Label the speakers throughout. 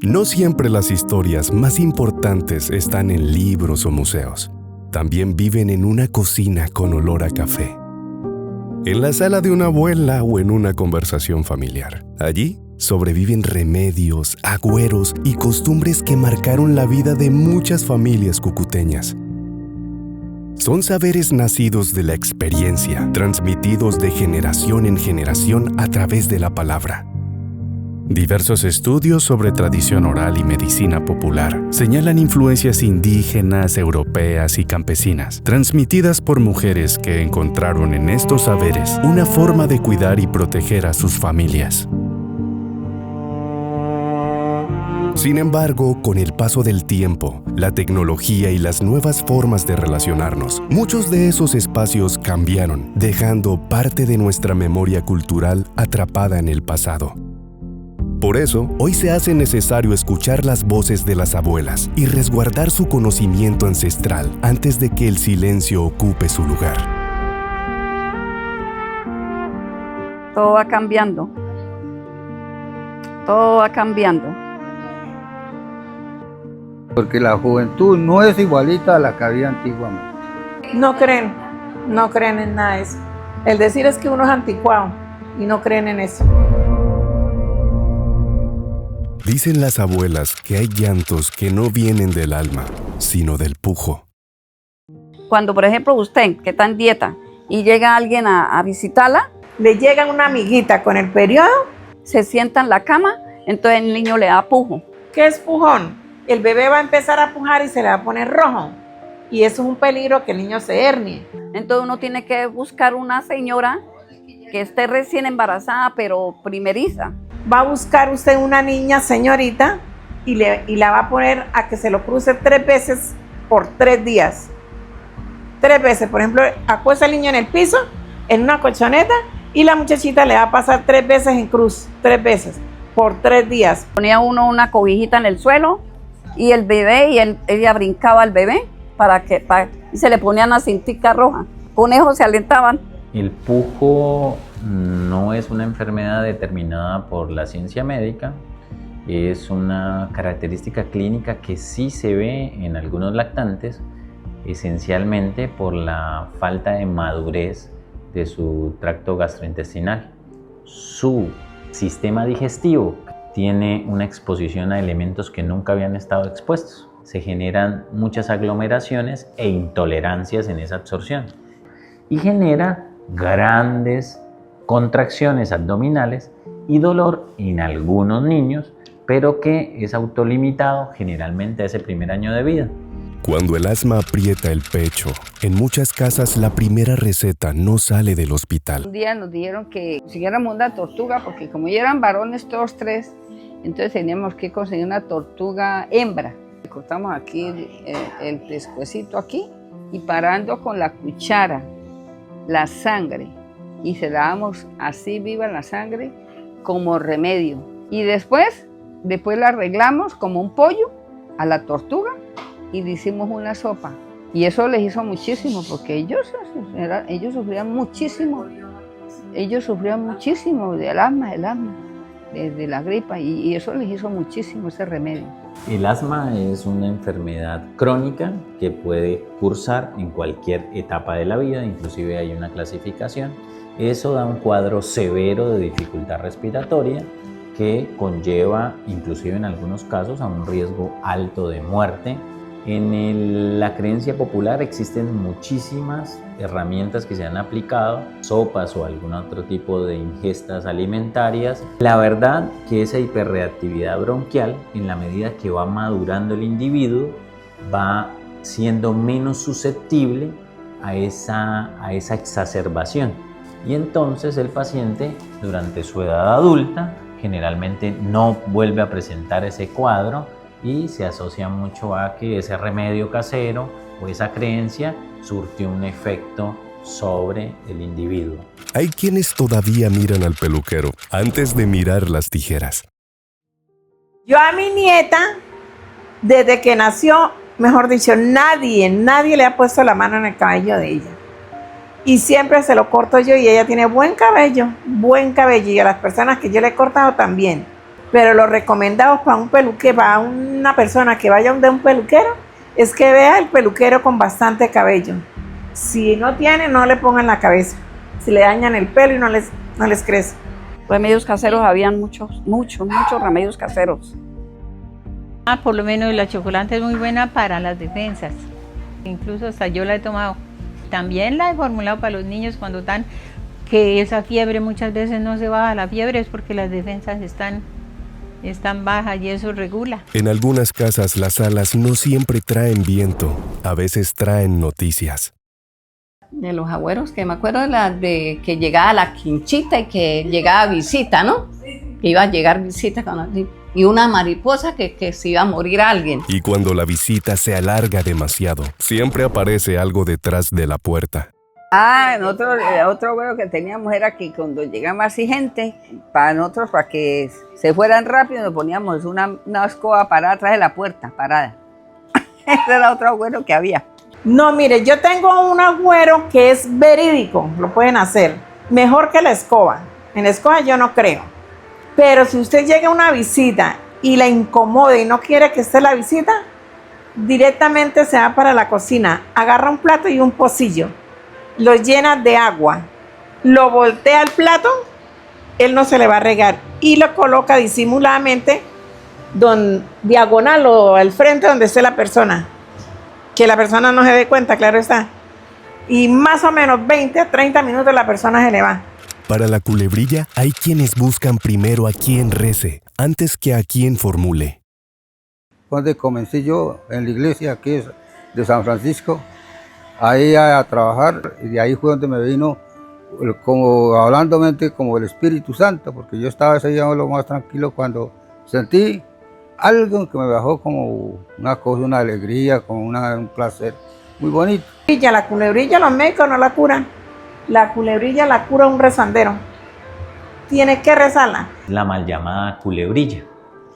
Speaker 1: No siempre las historias más importantes están en libros o museos. También viven en una cocina con olor a café, en la sala de una abuela o en una conversación familiar. Allí sobreviven remedios, agüeros y costumbres que marcaron la vida de muchas familias cucuteñas. Son saberes nacidos de la experiencia, transmitidos de generación en generación a través de la palabra. Diversos estudios sobre tradición oral y medicina popular señalan influencias indígenas, europeas y campesinas, transmitidas por mujeres que encontraron en estos saberes una forma de cuidar y proteger a sus familias. Sin embargo, con el paso del tiempo, la tecnología y las nuevas formas de relacionarnos, muchos de esos espacios cambiaron, dejando parte de nuestra memoria cultural atrapada en el pasado. Por eso, hoy se hace necesario escuchar las voces de las abuelas y resguardar su conocimiento ancestral antes de que el silencio ocupe su lugar.
Speaker 2: Todo va cambiando. Todo va cambiando.
Speaker 3: Porque la juventud no es igualita a la que había antiguamente.
Speaker 4: No creen en nada de eso. El decir es que uno es anticuado y no creen en eso.
Speaker 1: Dicen las abuelas que hay llantos que no vienen del alma, sino del pujo.
Speaker 2: Cuando, por ejemplo, usted, que está en dieta, y llega alguien a visitarla,
Speaker 4: Le llega una amiguita con el periodo.
Speaker 2: se sienta en la cama, entonces el niño le da pujo.
Speaker 4: ¿Qué es pujón? El bebé va a empezar a pujar y se le va a poner rojo. Y eso es un peligro que el niño se hernie.
Speaker 2: Entonces uno tiene que buscar una señora que esté recién embarazada, pero primeriza.
Speaker 4: Va a buscar usted una niña, señorita, y la va a poner a que se lo cruce 3 veces por 3 días. 3 veces, por ejemplo, acuesta al niño en el piso, en una colchoneta, y la muchachita le va a pasar 3 veces en cruz, 3 veces, por 3 días.
Speaker 2: Ponía uno una cobijita en el suelo y el bebé, ella brincaba al bebé y se le ponía una cintica roja. Conejos se alentaban.
Speaker 5: El pujo no es una enfermedad determinada por la ciencia médica, es una característica clínica que sí se ve en algunos lactantes, esencialmente por la falta de madurez de su tracto gastrointestinal. Su sistema digestivo tiene una exposición a elementos que nunca habían estado expuestos. Se generan muchas aglomeraciones e intolerancias en esa absorción y genera grandes contracciones abdominales y dolor en algunos niños, pero que es autolimitado generalmente a ese primer año de vida.
Speaker 1: Cuando el asma aprieta el pecho, en muchas casas la primera receta no sale del hospital.
Speaker 6: Un día nos dijeron que siguiéramos una tortuga, porque como ya eran varones todos 3, entonces teníamos que conseguir una tortuga hembra. Cortamos aquí el pescuecito aquí y parando con la cuchara la sangre y se la damos así viva la sangre como remedio. Y después la arreglamos como un pollo a la tortuga y le hicimos una sopa. Y eso les hizo muchísimo porque ellos sufrían muchísimo. Ellos sufrían muchísimo del asma, de la gripa, y eso les hizo muchísimo ese remedio.
Speaker 5: El asma es una enfermedad crónica que puede cursar en cualquier etapa de la vida, inclusive hay una clasificación. Eso da un cuadro severo de dificultad respiratoria que conlleva, inclusive en algunos casos, a un riesgo alto de muerte. En la creencia popular existen muchísimas herramientas que se han aplicado, sopas o algún otro tipo de ingestas alimentarias. La verdad que esa hiperreactividad bronquial, en la medida que va madurando el individuo, va siendo menos susceptible a esa exacerbación. Y entonces el paciente, durante su edad adulta, generalmente no vuelve a presentar ese cuadro, y se asocia mucho a que ese remedio casero o esa creencia surtió un efecto sobre el individuo.
Speaker 1: Hay quienes todavía miran al peluquero antes de mirar las tijeras.
Speaker 4: Yo a mi nieta, desde que nació, mejor dicho, nadie le ha puesto la mano en el cabello de ella. Y siempre se lo corto yo y ella tiene buen cabello. Y a las personas que yo le he cortado también. Pero lo recomendado para un peluquero, para una persona que vaya donde un peluquero, es que vea el peluquero con bastante cabello. Si no tiene, no le pongan la cabeza. Si le dañan el pelo y no les crece.
Speaker 2: Remedios caseros, habían muchos remedios caseros.
Speaker 7: Por lo menos la chocolate es muy buena para las defensas. Incluso hasta yo la he tomado. También la he formulado para los niños cuando están, que esa fiebre muchas veces no se baja la fiebre, es porque las defensas están bajas y eso regula.
Speaker 1: En algunas casas las salas no siempre traen viento, a veces traen noticias.
Speaker 2: De los abuelos, que me acuerdo de que llegaba la quinchita y que llegaba visita, ¿no? Que iba a llegar visita y una mariposa que se iba a morir alguien.
Speaker 1: Y cuando la visita se alarga demasiado, siempre aparece algo detrás de la puerta.
Speaker 6: Otro abuelo que teníamos era que cuando llegaba así gente, para nosotros, para que se fueran rápido, nos poníamos una escoba parada atrás de la puerta, parada. Ese era otro abuelo que había.
Speaker 4: No, mire, yo tengo un agüero que es verídico, lo pueden hacer. Mejor que la escoba. En la escoba yo no creo. Pero si usted llega a una visita y la incomoda y no quiere que esté la visita, directamente se va para la cocina, agarra un plato y un pocillo, lo llena de agua, lo voltea al plato, él no se le va a regar y lo coloca disimuladamente diagonal o al frente donde esté la persona. Que la persona no se dé cuenta, claro está. Y más o menos 20 a 30 minutos la persona se le va.
Speaker 1: Para la culebrilla hay quienes buscan primero a quien rece, antes que a quien formule.
Speaker 3: Cuando comencé yo en la iglesia aquí de San Francisco, ahí a trabajar, y de ahí fue donde me vino, como hablándome como el Espíritu Santo, porque yo estaba ese día lo más tranquilo cuando sentí algo que me bajó como una cosa, una alegría, como un placer muy bonito.
Speaker 4: La culebrilla los médicos no la curan. La culebrilla la cura un rezandero. Tiene que rezarla.
Speaker 5: La mal llamada culebrilla.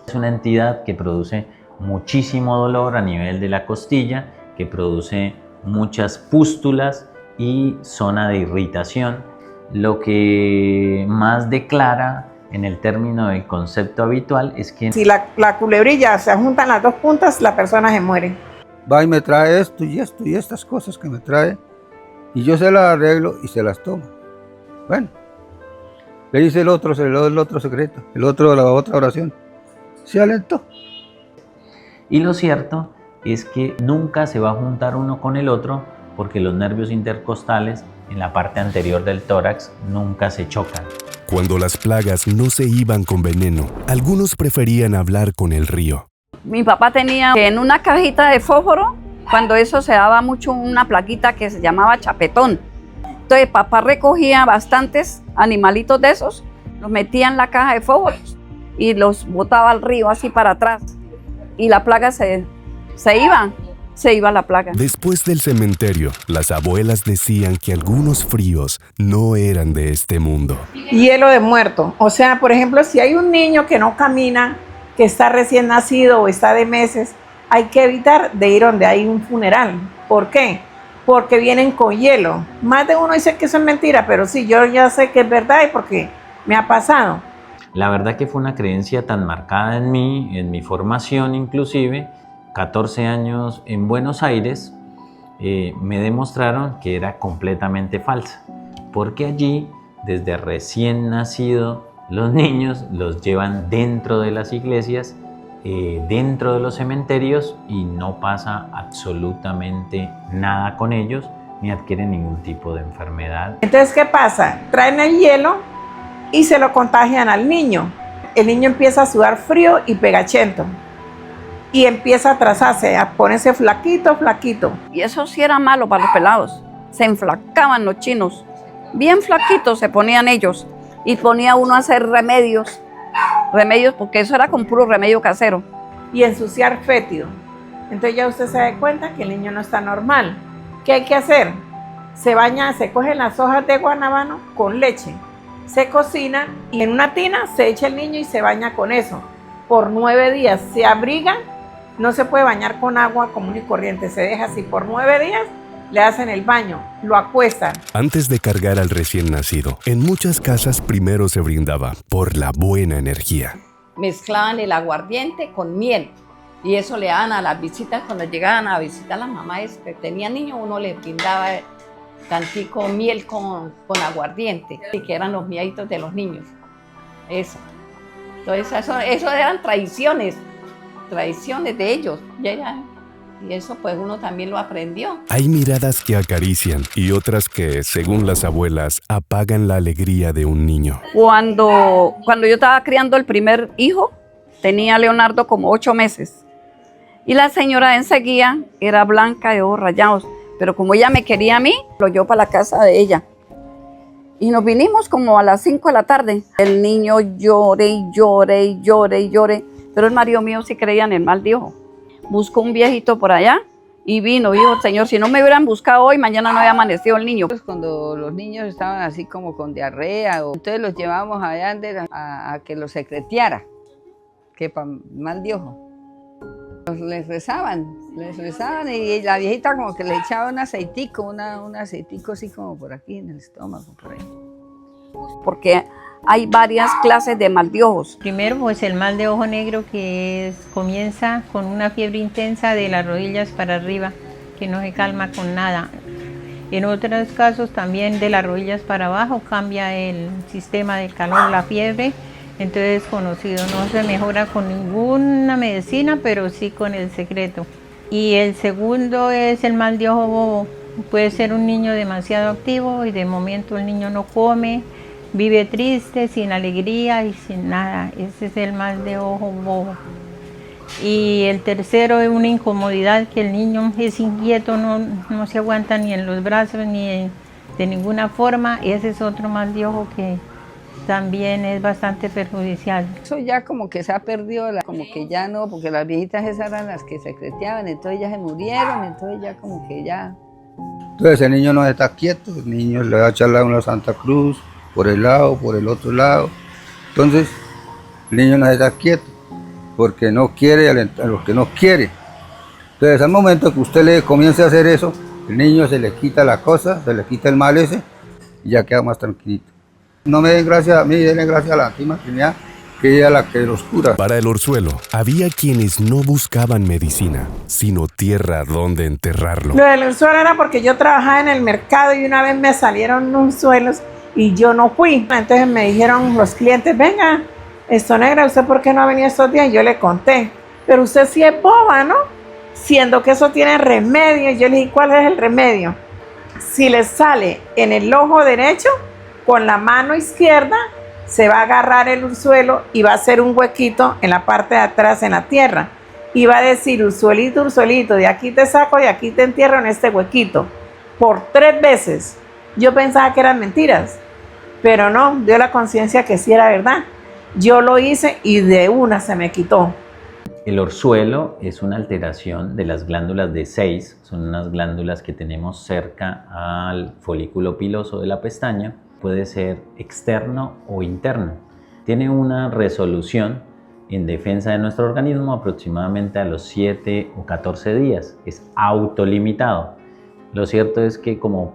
Speaker 5: Es una entidad que produce muchísimo dolor a nivel de la costilla, que produce muchas pústulas y zona de irritación. Lo que más declara en el término del concepto habitual es que
Speaker 4: si la culebrilla se juntan las dos puntas, la persona se muere.
Speaker 3: Va y me trae esto y estas cosas que me trae, y yo se las arreglo y se las tomo. Bueno, le dice el otro secreto, la otra oración. Se alentó.
Speaker 5: Y lo cierto es que nunca se va a juntar uno con el otro, porque los nervios intercostales en la parte anterior del tórax nunca se chocan.
Speaker 1: Cuando las plagas no se iban con veneno, algunos preferían hablar con el río.
Speaker 2: Mi papá tenía en una cajita de fósforo, cuando eso se daba mucho, una plaquita que se llamaba chapetón. Entonces papá recogía bastantes animalitos de esos, los metía en la caja de fósforos y los botaba al río así para atrás. Y la plaga se iba la plaga.
Speaker 1: Después del cementerio, las abuelas decían que algunos fríos no eran de este mundo.
Speaker 4: Hielo de muerto. O sea, por ejemplo, si hay un niño que no camina, que está recién nacido o está de meses, hay que evitar de ir donde hay un funeral. ¿Por qué? Porque vienen con hielo. Más de uno dice que eso es mentira, pero sí, yo ya sé que es verdad y porque me ha pasado.
Speaker 5: La verdad que fue una creencia tan marcada en mí, en mi formación inclusive, 14 años en Buenos Aires, me demostraron que era completamente falsa, porque allí, desde recién nacido, los niños los llevan dentro de las iglesias, dentro de los cementerios, y no pasa absolutamente nada con ellos, ni adquieren ningún tipo de enfermedad.
Speaker 4: Entonces, ¿qué pasa? Traen el hielo y se lo contagian al niño. El niño empieza a sudar frío y pegachento. Y empieza a trazarse, a ponerse flaquito.
Speaker 2: Y eso sí era malo para los pelados. Se enflacaban los chinos. Bien flaquitos se ponían ellos. Y ponía uno a hacer remedios, porque eso era con puro remedio casero.
Speaker 4: Y ensuciar fétido. Entonces ya usted se da cuenta que el niño no está normal. ¿Qué hay que hacer? Se baña, se cogen las hojas de guanábano con leche, se cocina y en una tina se echa el niño y se baña con eso. Por 9 días se abriga. No se puede bañar con agua común y corriente, se deja así por 9 días, le hacen el baño, lo acuestan.
Speaker 1: Antes de cargar al recién nacido, en muchas casas primero se brindaba por la buena energía.
Speaker 2: mezclaban el aguardiente con miel. Y eso le daban a las visitas, cuando llegaban a visitar a las mamás que tenían niños, uno les brindaba tantico miel con aguardiente, y que eran los miaditos de los niños. Eso. Entonces eso eran tradiciones de ellos. Y eso pues uno también lo aprendió.
Speaker 1: Hay miradas que acarician y otras que, según las abuelas, apagan la alegría de un niño.
Speaker 2: Cuando yo estaba criando el primer hijo, tenía a Leonardo como 8 meses. Y la señora enseguida era blanca de ojos rayados, pero como ella me quería a mí, lo llevó para la casa de ella. Y nos vinimos como a las 5 de la tarde. El niño llore y llore y llore y llore, pero el marido mío sí creía en el mal de ojo. Buscó un viejito por allá y vino, dijo, señor, si no me hubieran buscado hoy, mañana no había amanecido el niño.
Speaker 6: Pues cuando los niños estaban así como con diarrea, entonces los llevábamos allá a que los secreteara, que para mal de ojo. Les rezaban y la viejita como que le echaba un aceitico así como por aquí en el estómago, por ahí.
Speaker 2: Porque hay varias clases de mal de ojos.
Speaker 7: Primero, pues el mal de ojo negro comienza con una fiebre intensa de las rodillas para arriba, que no se calma con nada. En otros casos también de las rodillas para abajo cambia el sistema del calor, la fiebre. Entonces conocido, no se mejora con ninguna medicina, pero sí con el secreto. Y el segundo es el mal de ojo bobo. Puede ser un niño demasiado activo y de momento el niño no come, vive triste, sin alegría y sin nada. Ese es el mal de ojo bobo. Y el tercero es una incomodidad, que el niño es inquieto, no se aguanta ni en los brazos ni de ninguna forma. Ese es otro mal de ojo que también es bastante perjudicial.
Speaker 6: Eso ya como que se ha perdido, como que ya no, porque las viejitas esas eran las que secreteaban, entonces ya se murieron, entonces ya como que ya...
Speaker 3: Entonces el niño no está quieto, el niño le va a echar una Santa Cruz por el lado, por el otro lado. Entonces el niño no está quieto porque no quiere a lo que no quiere. Entonces al momento que usted le comience a hacer eso, el niño se le quita la cosa, se le quita el mal ese y ya queda más tranquilito. No me den gracias a mí, denle gracias a la Santísima Trinidad, que ella es la que los cura.
Speaker 1: Para el Orzuelo, había quienes no buscaban medicina, sino tierra donde enterrarlo.
Speaker 4: Lo del orzuelo era porque yo trabajaba en el mercado y una vez me salieron orzuelos y yo no fui. Entonces me dijeron los clientes, venga, esto negra, ¿usted por qué no ha venido estos días? Y yo le conté, pero usted sí es boba, ¿no? Siendo que eso tiene remedio. Y yo le dije, ¿cuál es el remedio? Si le sale en el ojo derecho, con la mano izquierda se va a agarrar el orzuelo y va a hacer un huequito en la parte de atrás en la tierra. Y va a decir, orzuelito, orzuelito, de aquí te saco y aquí te entierro en este huequito. Por 3 veces. Yo pensaba que eran mentiras, pero no, dio la conciencia que sí era verdad. Yo lo hice y de una se me quitó.
Speaker 5: El orzuelo es una alteración de las glándulas de Seyss, son unas glándulas que tenemos cerca al folículo piloso de la pestaña. Puede ser externo o interno. Tiene una resolución en defensa de nuestro organismo aproximadamente a los 7 o 14 días. Es autolimitado. Lo cierto es que como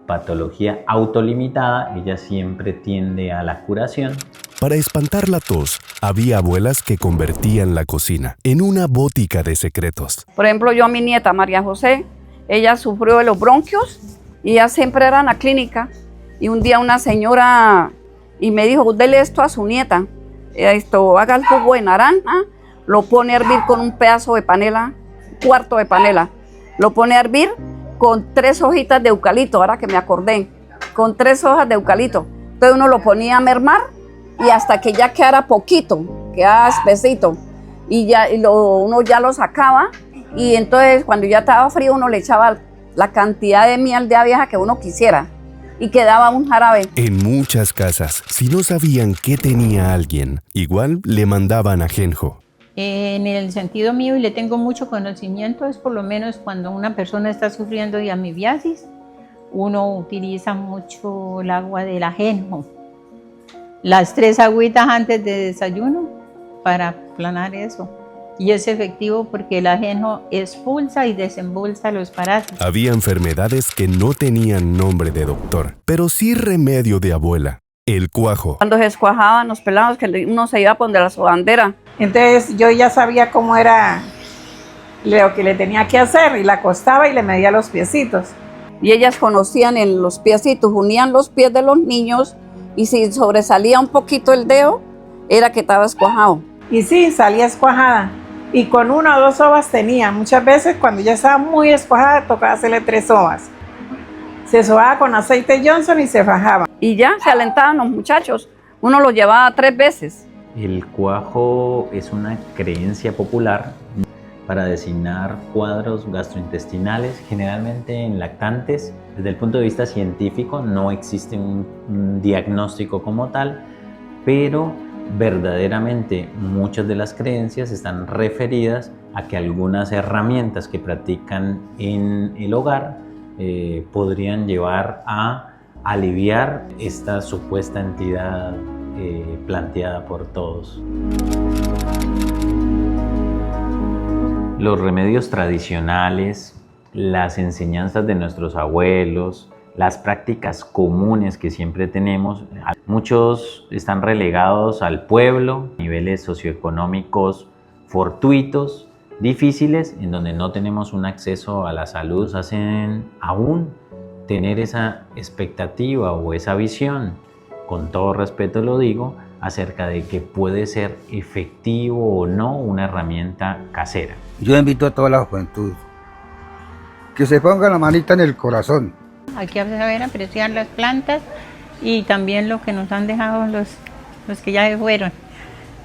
Speaker 5: patología autolimitada, ella siempre tiende a la curación.
Speaker 1: Para espantar la tos, había abuelas que convertían la cocina en una botica de secretos.
Speaker 2: Por ejemplo, yo a mi nieta María José, ella sufrió de los bronquios y ella siempre era en la clínica. Y un día una señora y me dijo, dele esto a su nieta, haga el jugo de naranja, lo pone a hervir con un pedazo de panela, un cuarto de panela, lo pone a hervir con 3 hojitas de eucalipto, ahora que me acordé, con 3 hojas de eucalipto. Entonces uno lo ponía a mermar y hasta que ya quedara poquito, quedaba espesito, y uno ya lo sacaba, y entonces cuando ya estaba frío uno le echaba la cantidad de miel de abeja que uno quisiera. Y quedaba un jarabe.
Speaker 1: En muchas casas, si no sabían qué tenía alguien, igual le mandaban ajenjo.
Speaker 7: En el sentido mío, y le tengo mucho conocimiento, es por lo menos cuando una persona está sufriendo de amibiasis, uno utiliza mucho el agua del ajenjo. Las 3 agüitas antes de desayuno para aplanar eso. Y es efectivo porque el ajenjo expulsa y desembolsa los parásitos.
Speaker 1: Había enfermedades que no tenían nombre de doctor, pero sí remedio de abuela. El cuajo.
Speaker 2: Cuando se escuajaban los pelados, que uno se iba a poner la sobandera.
Speaker 4: Entonces yo ya sabía cómo era lo que le tenía que hacer y la acostaba y le medía los piecitos.
Speaker 2: Y ellas conocían en los piecitos, unían los pies de los niños y si sobresalía un poquito el dedo, era que estaba escuajado.
Speaker 4: Y sí, salía escuajada. Y con 1 o 2 sobas tenía. Muchas veces cuando ya estaba muy escuajada tocaba hacerle 3 sobas. Se sobaba con aceite Johnson y se fajaba.
Speaker 2: Y ya se alentaban los muchachos. Uno los llevaba 3 veces.
Speaker 5: El cuajo es una creencia popular para designar cuadros gastrointestinales, generalmente en lactantes. Desde el punto de vista científico no existe un diagnóstico como tal, pero verdaderamente muchas de las creencias están referidas a que algunas herramientas que practican en el hogar podrían llevar a aliviar esta supuesta entidad planteada por todos. Los remedios tradicionales, las enseñanzas de nuestros abuelos, las prácticas comunes que siempre tenemos, muchos están relegados al pueblo, niveles socioeconómicos fortuitos, difíciles, en donde no tenemos un acceso a la salud, hacen aún tener esa expectativa o esa visión, con todo respeto lo digo, acerca de que puede ser efectivo o no una herramienta casera.
Speaker 3: Yo invito a toda la juventud que se ponga la manita en el corazón.
Speaker 7: Hay que saber apreciar las plantas y también lo que nos han dejado los que ya se fueron.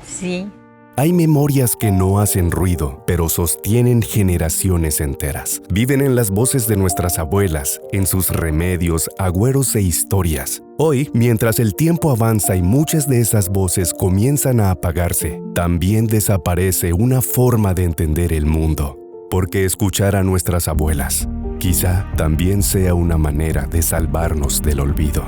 Speaker 7: Sí.
Speaker 1: Hay memorias que no hacen ruido, pero sostienen generaciones enteras. Viven en las voces de nuestras abuelas, en sus remedios, agüeros e historias. Hoy, mientras el tiempo avanza y muchas de esas voces comienzan a apagarse, también desaparece una forma de entender el mundo. Porque escuchar a nuestras abuelas, quizá también sea una manera de salvarnos del olvido.